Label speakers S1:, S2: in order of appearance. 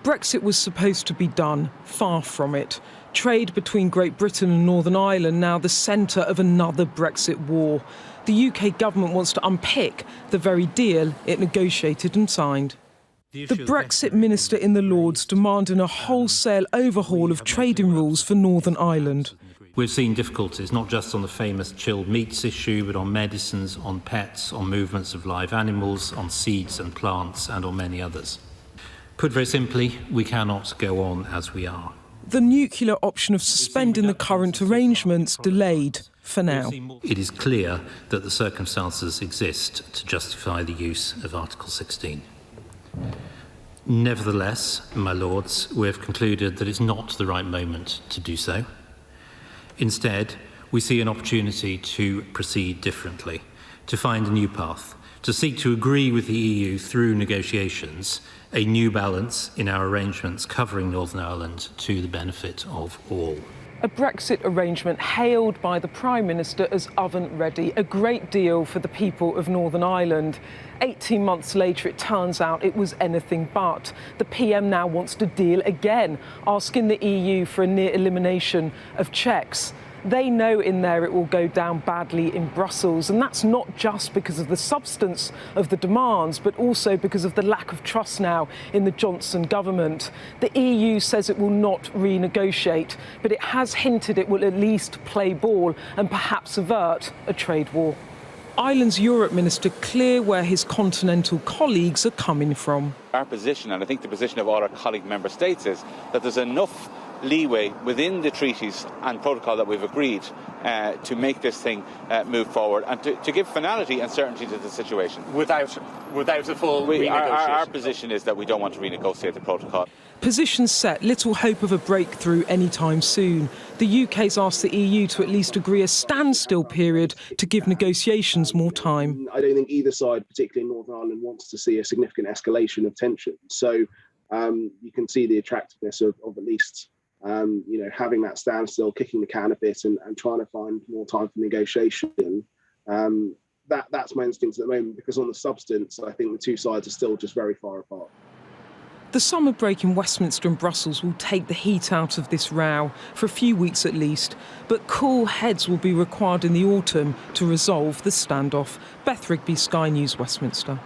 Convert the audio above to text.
S1: Brexit was supposed to be done, far from it. Trade between Great Britain and Northern Ireland now the centre of another Brexit war. The UK government wants to unpick the very deal it negotiated and signed. The Brexit Minister in the Lords demanding a wholesale overhaul of trading rules for Northern Ireland.
S2: We've seen difficulties not just on the famous chilled meats issue, but on medicines, on pets, on movements of live animals, on seeds and plants, and on many others. Put very simply, we cannot go on as we are.
S1: The nuclear option of suspending the current arrangements delayed for now.
S2: It is clear that the circumstances exist to justify the use of Article 16. Nevertheless, my lords, we have concluded that it's not the right moment to do so. Instead, we see an opportunity to proceed differently, to find a new path, to seek to agree with the EU through negotiations a new balance in our arrangements covering Northern Ireland to the benefit of all.
S1: A Brexit arrangement hailed by the Prime Minister as oven-ready, a great deal for the people of Northern Ireland. 18 months later, it turns out it was anything but. The PM now wants to deal again, asking the EU for a near elimination of checks. They know in there it will go down badly in Brussels, and that's not just because of the substance of the demands, but also because of the lack of trust now in the Johnson government. The EU says it will not renegotiate, but it has hinted it will at least play ball and perhaps avert a trade war. Ireland's Europe Minister clear where his continental colleagues are coming from.
S3: Our position, and I think the position of all our colleague member states, is that there's enough leeway within the treaties and protocol that we've agreed to make this thing move forward and to give finality and certainty to the situation.
S4: Without a full renegotiation?
S3: Our position is that we don't want to renegotiate the protocol.
S1: Position set, little hope of a breakthrough anytime soon. The UK's asked the EU to at least agree a standstill period to give negotiations more time.
S5: I don't think either side, particularly Northern Ireland, wants to see a significant escalation of tension. So you can see the attractiveness of at least having that standstill, kicking the can a bit and trying to find more time for negotiation. That's my instinct at the moment, because on the substance, I think the two sides are still just very far apart.
S1: The summer break in Westminster and Brussels will take the heat out of this row, for a few weeks at least, but cool heads will be required in the autumn to resolve the standoff. Beth Rigby, Sky News, Westminster.